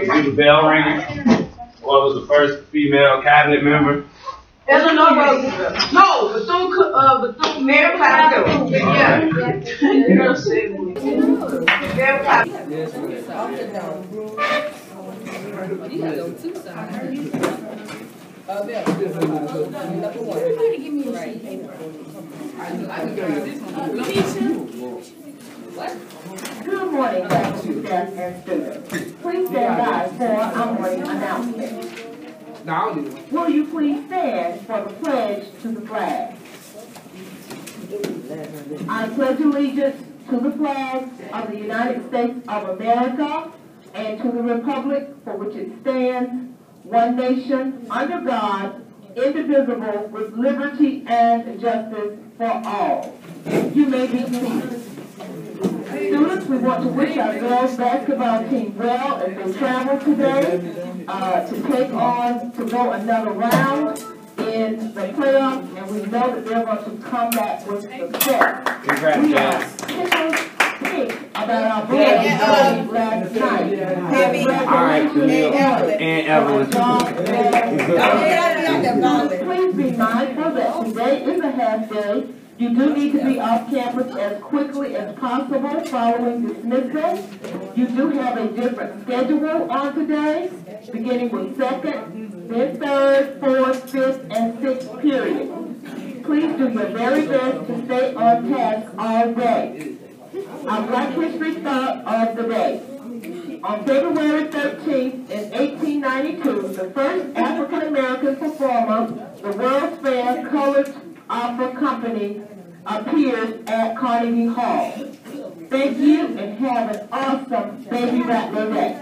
do the bell ringing. What was the first female cabinet member? Eleanor Roosevelt. No, Bethune Mary Clyde. Yeah. You know Mary Clyde. Good morning, ladies and students. Please stand by for our morning announcement. Will you please stand for the pledge to the flag? I pledge allegiance to the flag of the United States of America and to the republic for which it stands, one nation, under God, indivisible, with liberty and justice for all. You may be seated. Students, we want to wish our girls basketball team well as they travel today to go another round in the playoffs, and we know that they're going to come back with success. Congrats, we guys. are pissed about our boys last night. All right, Camille and Evelyn. Please be mindful that today is a half day. You do need to be off campus as quickly as possible following dismissal. You do have a different schedule on today, beginning with second, then third, fourth, fifth, and sixth period. Please do your very best to stay on task all day. Our Black History Thought of the Day. On February 13th in 1892, the first African-American performer, the World's Fair Colored Opera Company, appears at Carnegie Hall. Thank you and have an awesome Baby Rattler Day.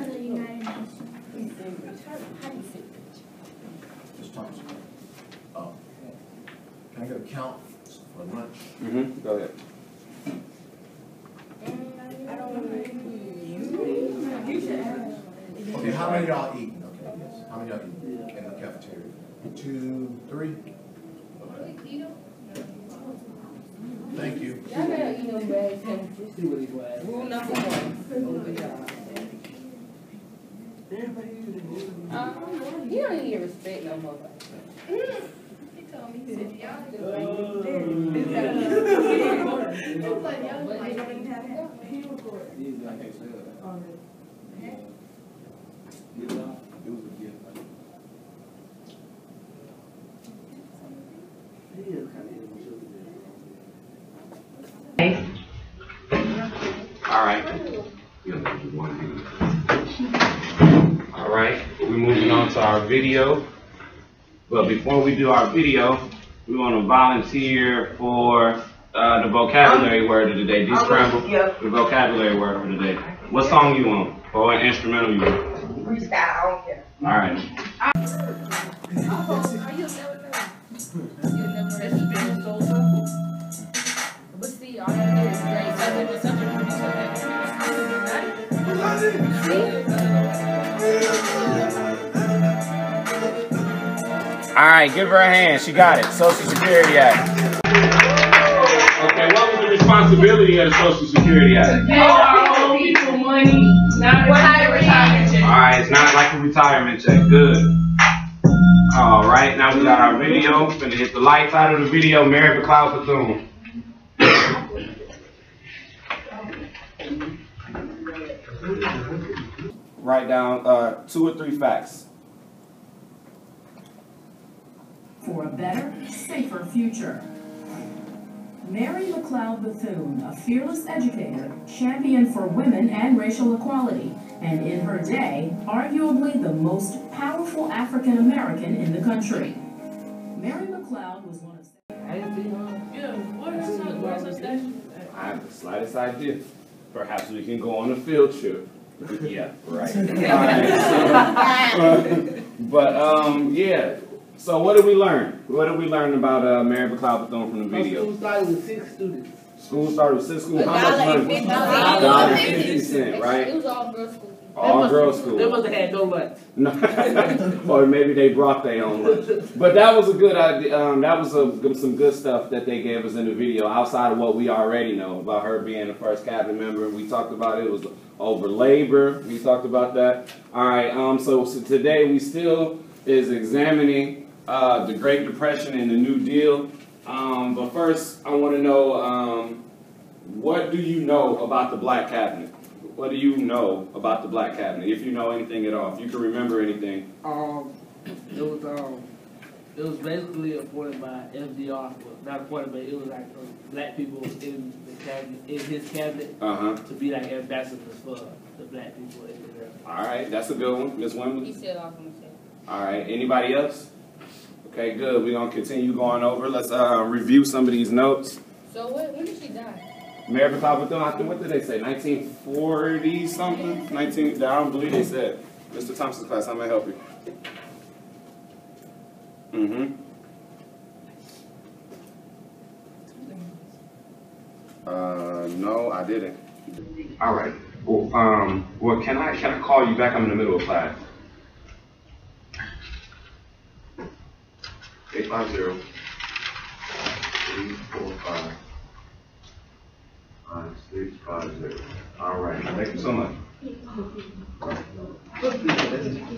Ms. Thompson, can I get a count for lunch? Go ahead. Okay, how many of y'all eating? Okay, yes. How many of y'all eating in the cafeteria? 2, 3? Okay. Thank you. Rule number 1. You don't need respect no more. He told me, he said, y'all just All right. All right. We're moving on to our video. But before we do our video, we want to volunteer for the vocabulary word of the day. Descramble the vocabulary word of the day. What song you want? Or what instrumental you want? Freestyle, I don't care. All right. All right, give her a hand. She got it. Social Security Act. Okay, what was the responsibility of the Social Security Act? Pay our old people money, not like a retirement check. All right, it's not like a retirement check. Good. All right, now we got our video. Gonna hit the lights out of the video. Mary McLeod Bethune. Write down 2 or 3 facts. For a better, safer future. Mary McLeod Bethune, a fearless educator, champion for women and racial equality, and in her day, arguably the most powerful African American in the country. Mary McLeod was one of... I have the slightest idea. Perhaps we can go on a field trip. Yeah, right. Yeah. So what did we learn? What did we learn about Mary McLeod Bethune from the video? School started with 6 students. School started with 6 schools. How much money? $1.50, right? It was all girls' school. All girls school. They must have had no lunch. No. Or maybe they brought their own lunch. But that was a good idea. That was some good stuff that they gave us in the video outside of what we already know about her being the first cabinet member. We talked about it. It was over labor. We talked about that. All right. So today we still is examining the Great Depression and the New Deal. But first, I want to know what do you know about the Black Cabinet? What do you know about the Black Cabinet, if you know anything at all, if you can remember anything? It was basically appointed by FDR, well, not appointed, but it was like black people in the cabinet, in his cabinet, to be like ambassadors for the black people in Israel. All right, that's a good one, Ms. Wembley. He said off himself. All right, anybody else? Okay, good. We're gonna continue going over. Let's review some of these notes. So when did she die? Mary McLeod Bethune, I think, what did they say? 1940 something? I don't believe they said. Mr. Thompson's class, how may I help you? No, I didn't. All right. Well, can I call you back? I'm in the middle of class. 850 345 5650. All right. Thank you so much.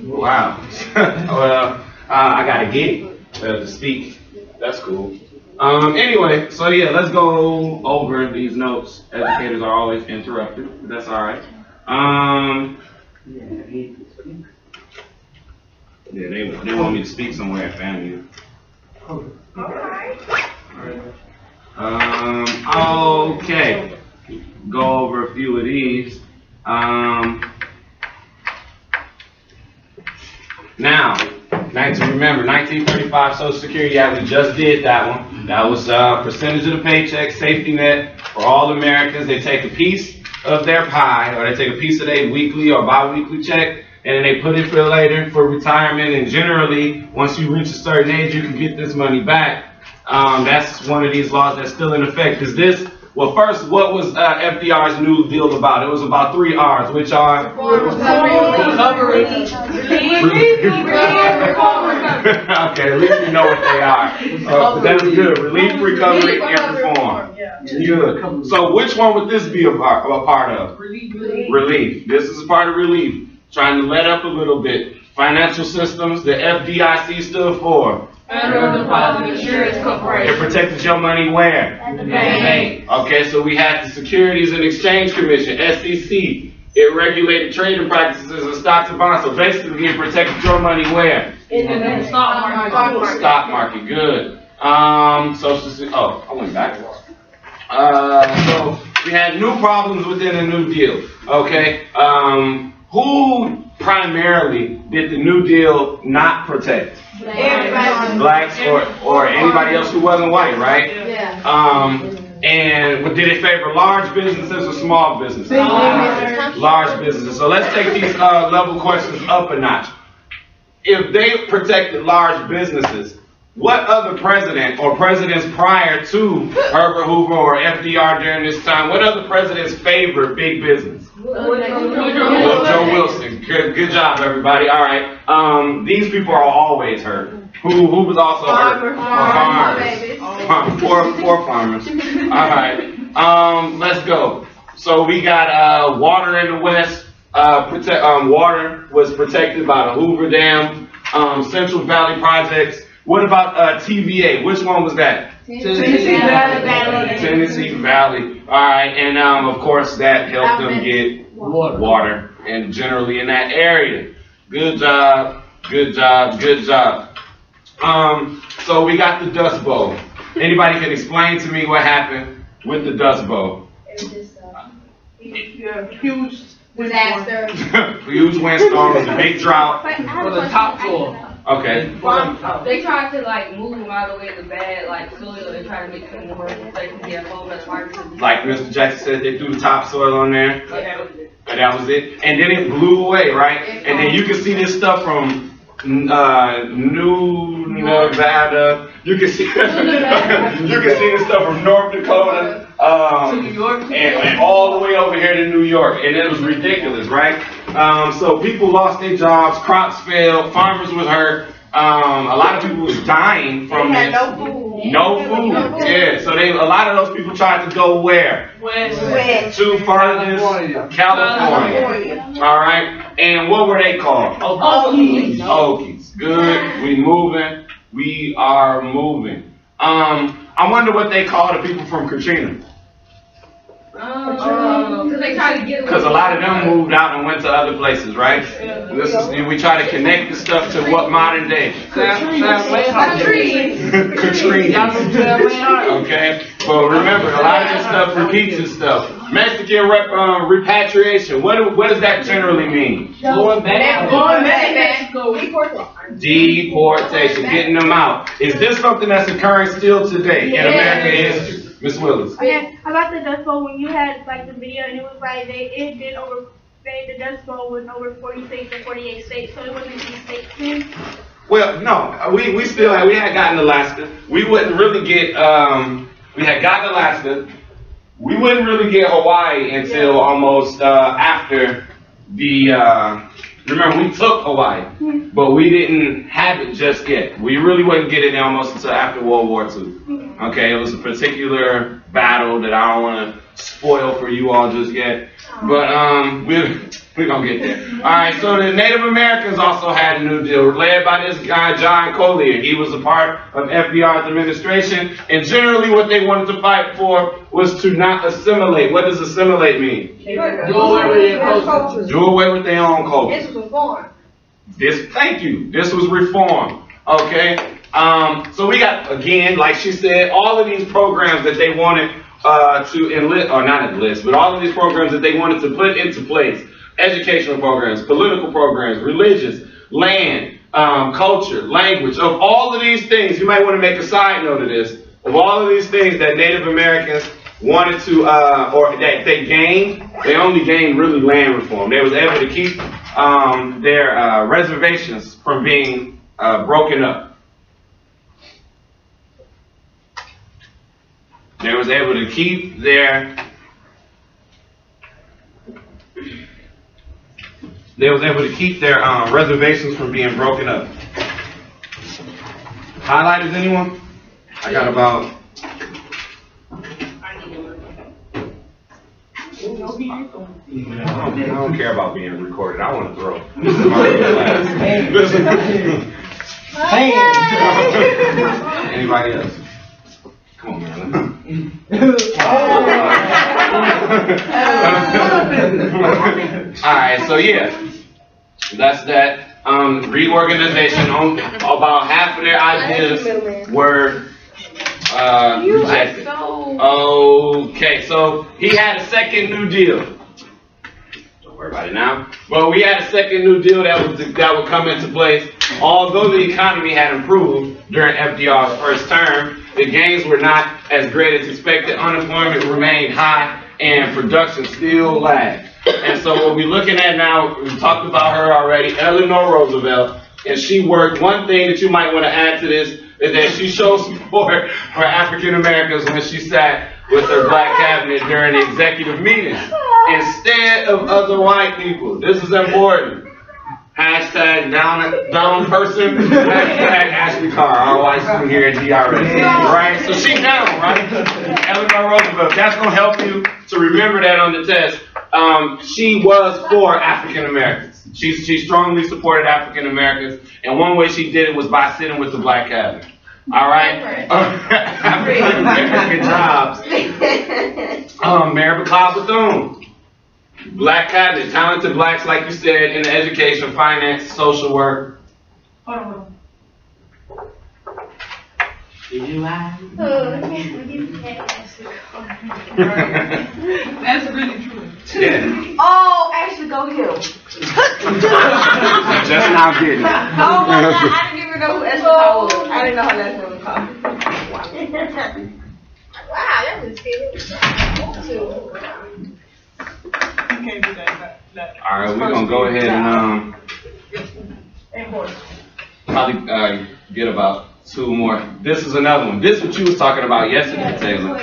Wow. Well, I got a gig to speak. That's cool. Anyway, so yeah, let's go over these notes. Educators are always interrupted, but that's all right. Yeah, they want me to speak somewhere at FAMU. Okay. Go over a few of these. Now, remember, 1945 Social Security Act, we just did that one. That was percentage of the paycheck, safety net for all Americans. They take a piece of their pie, or they take a piece of their weekly or bi-weekly check, and then they put it for later for retirement. And generally, once you reach a certain age, you can get this money back. That's one of these laws that's still in effect. Is this? Well, first, what was FDR's New Deal about? It was about 3 R's, which are recovery. Okay, at least we know what they are. That's good. Relief, recovery, and reform. Good. So, which one would this be a part of? Relief. This is a part of relief. Trying to let up a little bit. Financial systems. The FDIC stood for. Federal Deposit Insurance Corporation. It protected your money where? At the bank. Okay, so we had the Securities and Exchange Commission, SEC. It regulated trading practices of stocks and bonds. So basically, it protected your money where? In the stock market. Stock market, good. I went backwards. So we had new problems within the New Deal. Okay, who primarily did the New Deal not protect? Blacks or anybody else who wasn't white, right? Yeah. And did it favor large businesses or small businesses? Large businesses. So let's take these level questions up a notch. If they protected large businesses, what other president or presidents prior to Herbert Hoover or FDR during this time, what other presidents favored big business? Woodrow Wilson. Good job, everybody. All right. These people are always hurt. Who was also hurt? Farmers. Poor farmers. All right. Let's go. So we got water in the West. Water was protected by the Hoover Dam, Central Valley projects. What about TVA? Which one was that? Tennessee Valley. Tennessee Valley. All right, and of course that helped them get water, and generally in that area. Good job, good job, good job. So we got the Dust Bowl. Anybody can explain to me what happened with the Dust Bowl? It was just huge disaster. Huge windstorm, was a big drought. For the topsoil. Okay. They tried to like move them out of the way of the bad like soil. They tried to make them more so they can get home as hard as Like Mr. Jackson said, they threw the topsoil on there. yeah. And that was it. And then it blew away, right? And then you can see this stuff from New Nevada. You can see this stuff from North Dakota, and all the way over here to New York. And it was ridiculous, right? So people lost their jobs, crops failed, farmers was hurt. A lot of people was dying from this. No food. No food. Yeah. So a lot of those people tried to go where? West. To furthest California. All right. And what were they called? Okies. Okies. Good. We moving. We are moving. I wonder what they call the people from Katrina. Because they try to get away. Because a lot of them moved out and went to other places, right? We try to connect the stuff to what modern day. Katrina. Okay? But remember, a lot of this stuff repeats itself. Mexican repatriation. What does that generally mean? Going back. Deportation. Getting them out. Is this something that's occurring still today in American history? Miss Willis. Okay, about the Dust Bowl, when you had like the video and it was like the Dust Bowl was over 40 states and 48 states, so it wasn't these states too. Well, no, we had gotten Alaska. We wouldn't really get we had gotten Alaska. We wouldn't really get Hawaii until almost after the remember we took Hawaii, but we didn't have it just yet. We really wouldn't get it almost until after World War II. Okay, it was a particular battle that I don't want to spoil for you all just yet, but we're gonna get there. All right, so the Native Americans also had a New Deal, led by this guy John Collier. He was a part of FDR's administration, and generally what they wanted to fight for was to not assimilate. What does assimilate mean? Do away with their culture. Do away with their own culture. This was reform. Thank you. This was reform. Okay. So we got, again, like she said, all of these programs that they wanted to enlist, or not enlist, but all of these programs that they wanted to put into place. Educational programs, political programs, religious, land, culture, language. Of all of these things, you might want to make a side note of this. Of all of these things that Native Americans wanted to, or that they gained, they only gained really land reform. They was able to keep their reservations from being broken up. They was able to keep their reservations from being broken up. Highlighters, anyone? I got about. I don't care about being recorded. I want to throw. Anybody else? Come on, man. Alright, so yeah. That's that. Reorganization. About half of their ideas were rejected. Okay, so he had a second New Deal. Don't worry about it now. But we had a second New Deal that would come into place. Although the economy had improved during FDR's first term, the gains were not as great as expected. Unemployment remained high, and production still lagged. And so what we're looking at now, we talked about her already, Eleanor Roosevelt, and she worked. One thing that you might want to add to this is that she showed support for African Americans when she sat with her black cabinet during the executive meetings instead of other white people. This is important. Hashtag down person. Hashtag Ashley Carr, our white student here at DRS. Right? So she's down, right? Eleanor Roosevelt. That's going to help you to remember that on the test. She was for African Americans. She strongly supported African Americans, and one way she did it was by sitting with the black cabinet. All right? African American jobs. Mayor McLeod Bethune. Black cabinet, talented blacks, like you said, in education, finance, social work. Hold on. Did you lie? That's really true. Yeah. Oh, actually, go Hill. Just now getting it. Oh my God, I didn't even know who Ashley Carr was. I didn't know her last name was called. Wow, that was scary. All right, we're gonna go ahead and probably get about two more. This is another one. This is what you was talking about yesterday, Taylor.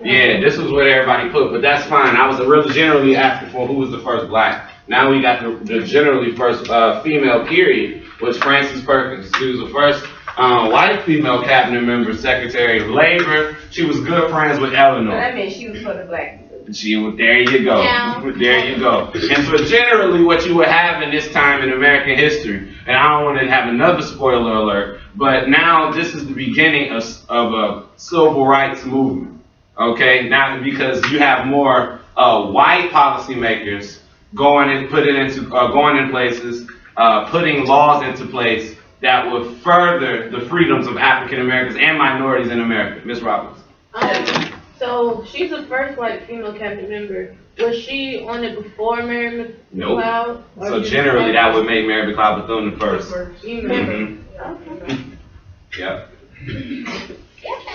Yeah, this was what everybody put, but that's fine. I was really generally asking for who was the first black Now we got the generally first female period was Frances Perkins. She was the first white female cabinet member, Secretary of Labor. She was good friends with Eleanor. So that means she was for the black people. There you go. Yeah. There you go. And so generally what you would have in this time in American history, and I don't want to have another spoiler alert, but now this is the beginning of a civil rights movement. Okay? Now because you have more white policymakers going in places, putting laws into place that would further the freedoms of African Americans and minorities in America. Ms. Roberts. So she's the first white female cabinet member. Was she on it before Mary McLeod? Nope. So generally that would make Mary McLeod Bethune the first. Mm-hmm. Yep.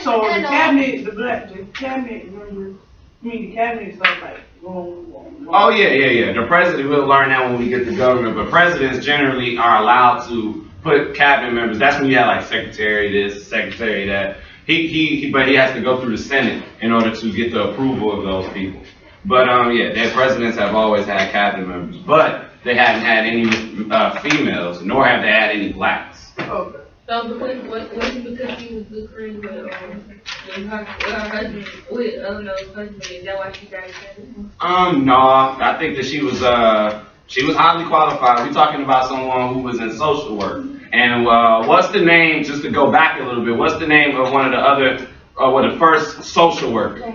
So the cabinet members, the cabinet stuff like wrong. Oh yeah. The president, we'll learn that when we get to government, but presidents generally are allowed to put cabinet members. That's when you have like secretary this, secretary that. But he has to go through the Senate in order to get the approval of those people. But yeah, their presidents have always had cabinet members, but they hadn't had any females, nor have they had any blacks. Okay. So was it because she was good friends with her husband, with Eleanor's husband? Is that why she got accepted? No, I think that she was highly qualified. We're talking about someone who was in social work. And what's the name, just to go back a little bit, what's the name of one of the other, the first social worker?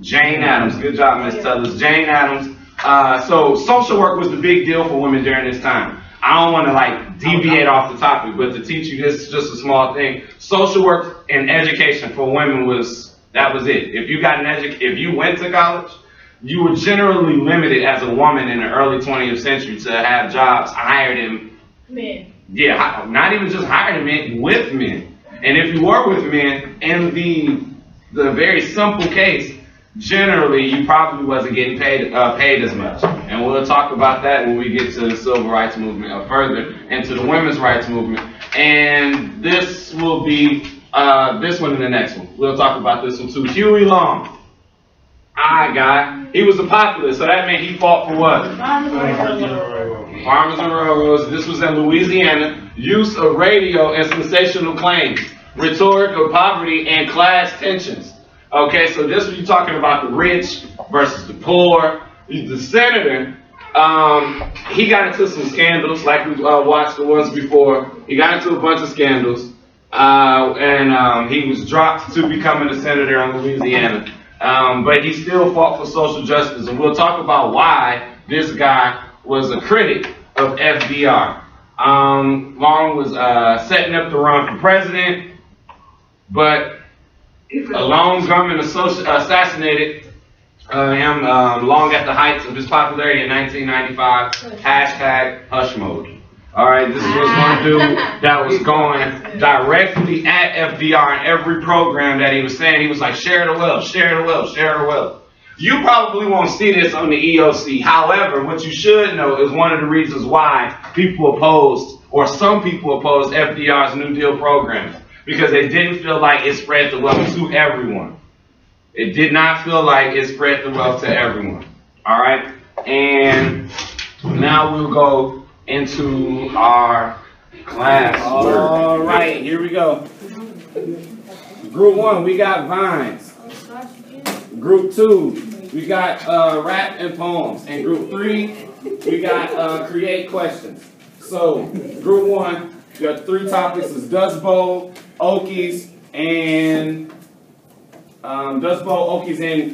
Jane Addams. Good job, Ms. Tellers. Jane Addams. So social work was the big deal for women during this time. I don't want to like deviate off the topic, but to teach you this is just a small thing. Social work and education for women was it. If you got if you went to college, you were generally limited as a woman in the early 20th century to have jobs hired in Men. Yeah, not even just hired men, with men. And if you were with men, in the very simple case, generally you probably wasn't getting paid as much. And we'll talk about that when we get to the civil rights movement or further into the women's rights movement. And this will be this one and the next one. We'll talk about this one too. Huey Long. He was a populist, so that meant he fought for what? Farmers and Railroads. This was in Louisiana. Use of radio and sensational claims. Rhetoric of poverty and class tensions. Okay, so this was you talking about the rich versus the poor. The senator, he got into some scandals, like we watched the ones before. He got into a bunch of scandals, and he was dropped to becoming a senator in Louisiana. But he still fought for social justice, and we'll talk about why this guy was a critic of FDR. Long was setting up to run for president, but a Long government assassinated him long at the heights of his popularity in 1995. Hashtag hush mode. All right, this was one dude that was going directly at FDR in every program that he was saying. He was like, share the wealth, share the wealth, share the wealth. You probably won't see this on the EOC. However, what you should know is one of the reasons why people opposed, or some people opposed FDR's New Deal program, because they didn't feel like it spread the wealth to everyone. It did not feel like it spread the wealth to everyone. All right, and now we'll go into our class. All right, here we go. Group 1, we got vines. Group 2, we got rap and poems. And group 3, we got create questions. So, group 1, you got 3 topics: is Dust Bowl, Okies, and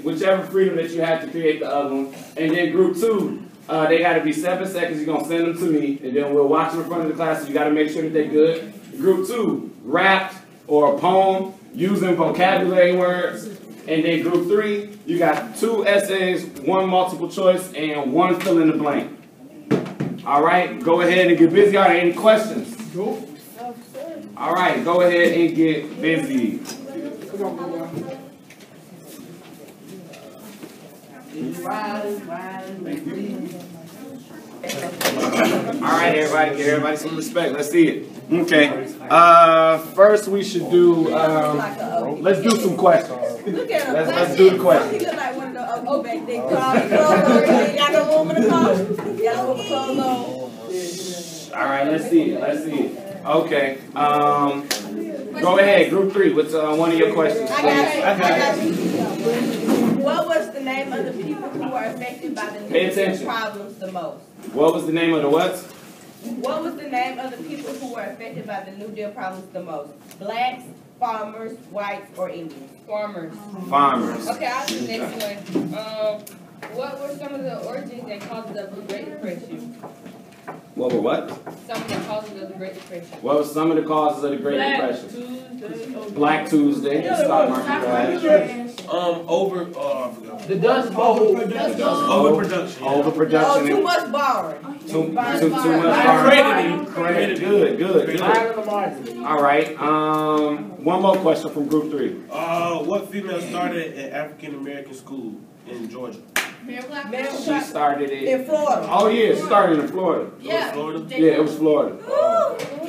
whichever freedom that you have to create the other one. And then group 2, they got to be 7 seconds. You're going to send them to me, and then we'll watch them in front of the class. So you got to make sure that they're good. Group 2, rap or a poem using vocabulary words. And then group 3, you got 2 essays, 1 multiple choice, and 1 fill in the blank. All right, go ahead and get busy. Are there any questions? All right, go ahead and get busy. All right, everybody, give everybody some respect. Let's see it. Okay. First we should do. Let's do some questions. Let's do the questions. Oh, back there, clothes. Got no room in the car. Got no room for clothes on. All right, let's see it. Let's see it. Okay. Go ahead, group 3. What's one of your questions? I got you. What was the name of the people who were affected by the nuclear problems the most? What was the name of the what? What was the name of the people who were affected by the New Deal problems the most? Blacks, farmers, whites, or Indians? Farmers. Farmers. Okay, I'll do the next one. What were some of the origins and causes of the Great Depression? What were what? Some of the causes of the Great Depression. What were some of the causes of the Great Depression? Tuesday. Black Tuesday, the stock market crash. The Dust Bowl. Overproduction. Oh, too much borrowing. Too much borrowing. Credit. Good. All right. One more question from group 3. What female started an African American school in Georgia? She started it in Florida. Oh yeah, she started in Florida. Yeah. Florida? Yeah, it was Florida.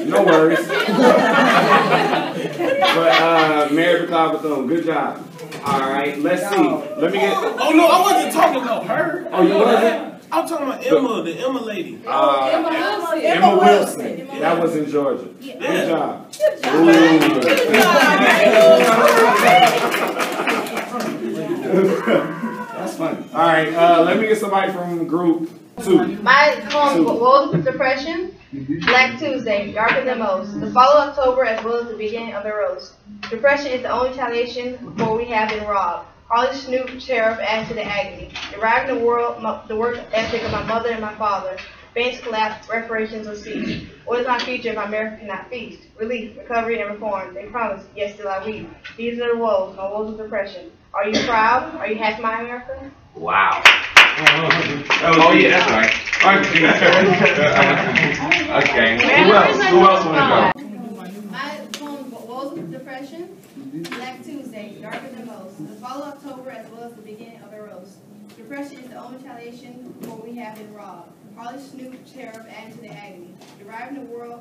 No worries. But Mary McLeod Bethune, good job. All right, let's see. Let me get. Oh no, I wasn't talking about her. Oh, you wasn't? I'm talking about Emma, the Emma lady. Emma Wilson. That was in Georgia. Good job. That's funny. All right, let me get somebody from group 2. My poem, What Was the Depression? Black Tuesday, darker than most. The fall of October as well as the beginning of the roast. Depression is the only retaliation for we have been robbed. Harley Snoop, sheriff, add to the agony. Deriving the work ethic of my mother and my father. Banks collapse, reparations will cease. What is my future if America cannot feast? Relief, recovery, and reform. They promise, yet still I weep. These are the woes, my woes of depression. Are you proud? Are you happy, my America? Wow. Oh yeah, that's right. Okay. Who else want to go? My poem, Woes of Depression, Black Tuesday, darker than most. The fall of October as well as the beginning of the roast. Depression is the only retaliation for we have been robbed. Harley Snoop, sheriff, add to the agony. Deriving the work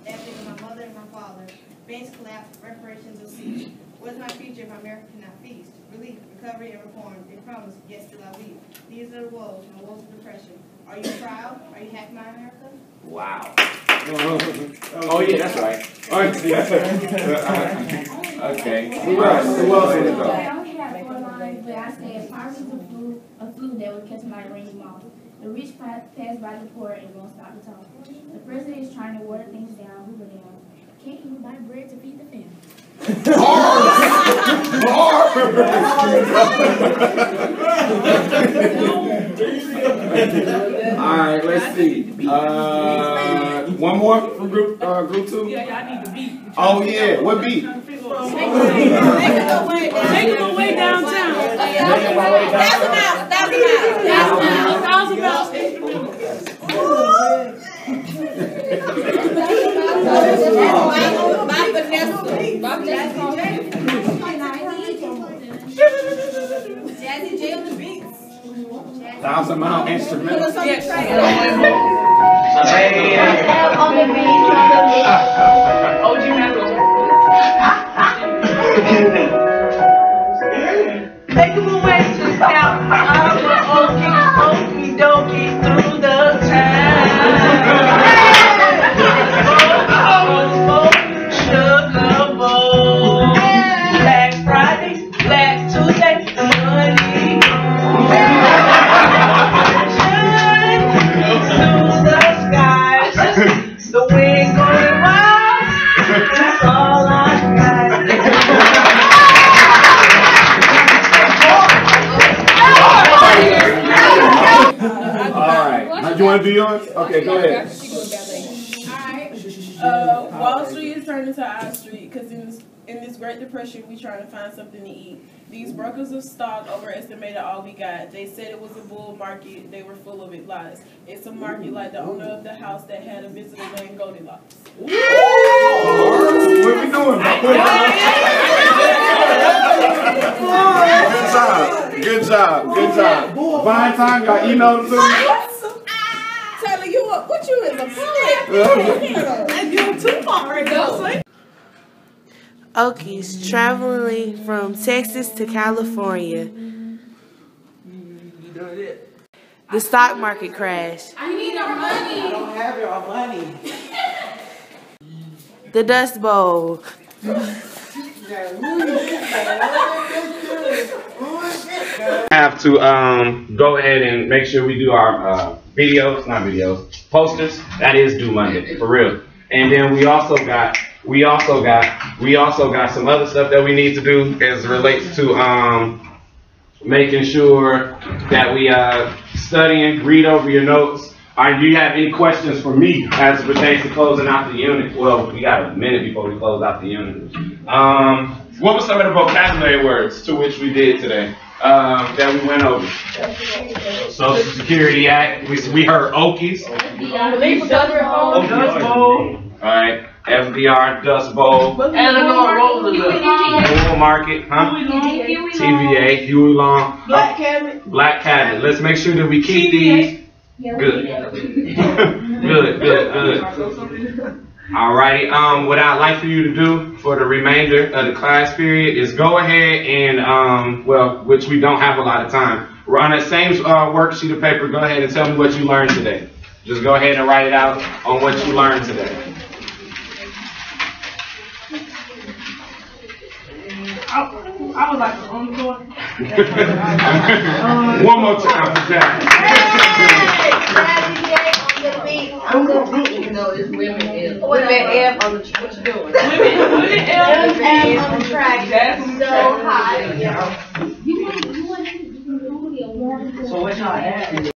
ethic of my mother and my father. Banks collapse, reparations will cease. What is my future if America cannot feast? Relief, recovery, and reform. They promise, yet still I weep. These are the woes, my woes of depression. Are you proud? Are you happy, my America? Wow. Oh yeah, that's right. Okay. Who else want to go? I only have 4 lines, but I said poverty is a flu that will catch my ring mouth. The rich pass by the poor and won't stop to talk. The president is trying to water things down. Hoover down. Can't even buy bread to feed the family. All right, let's see. One more from group 2. Yeah, y'all need the beat. Oh yeah, what beat? Making my way downtown. Jazzy J on the beats. Thompson Mount instrumental. On the beat. OG Metal. Take him away to South. I'm an okey dokey through the town. Sugar bowl. Black Friday, Black Tuesday, money. To the skies, the wind going wild. That's all I got. Alright. You want to do yours? Okay, go ahead. Alright. Wall Street is turning to our street because in this Great Depression, we trying to find something to eat. These brokers of stock overestimated all we got. They said it was a bull market. They were full of it lies. It's a market like the owner of the house that had a visitor named Goldilocks. What we doing? Good job. Fine time, y'all emailed them to me? Taylor, you what you is a poet? You're too far ago. Okies traveling from Texas to California. The stock market crash. I need our money. I don't have your money. The Dust Bowl. Have to go ahead and make sure we do our posters. That is due Monday, for real. And then we also got some other stuff that we need to do as it relates to making sure that we studying, read over your notes. Do you have any questions for me as it pertains to closing out the unit? Well, we got a minute before we close out the unit. What were some of the vocabulary words to which we did today that we went over? Social Security Act. We heard Okies. Dust Bowl. All right. FDR, Dust Bowl. Bull Market, huh? TVA, Huey Long. Black Cabinet. Black Cabinet. Let's make sure that we keep these. Good. Good. Alrighty. What I'd like for you to do for the remainder of the class period is go ahead and, which we don't have a lot of time. On that same worksheet of paper, go ahead and tell me what you learned today. Just go ahead and write it out on what you learned today. I was like on the floor. One more time for Jack. I'm the beat. No, it's women F. Women F on the track. What you doing? Women F on the track. That's so high. You want So what y'all add?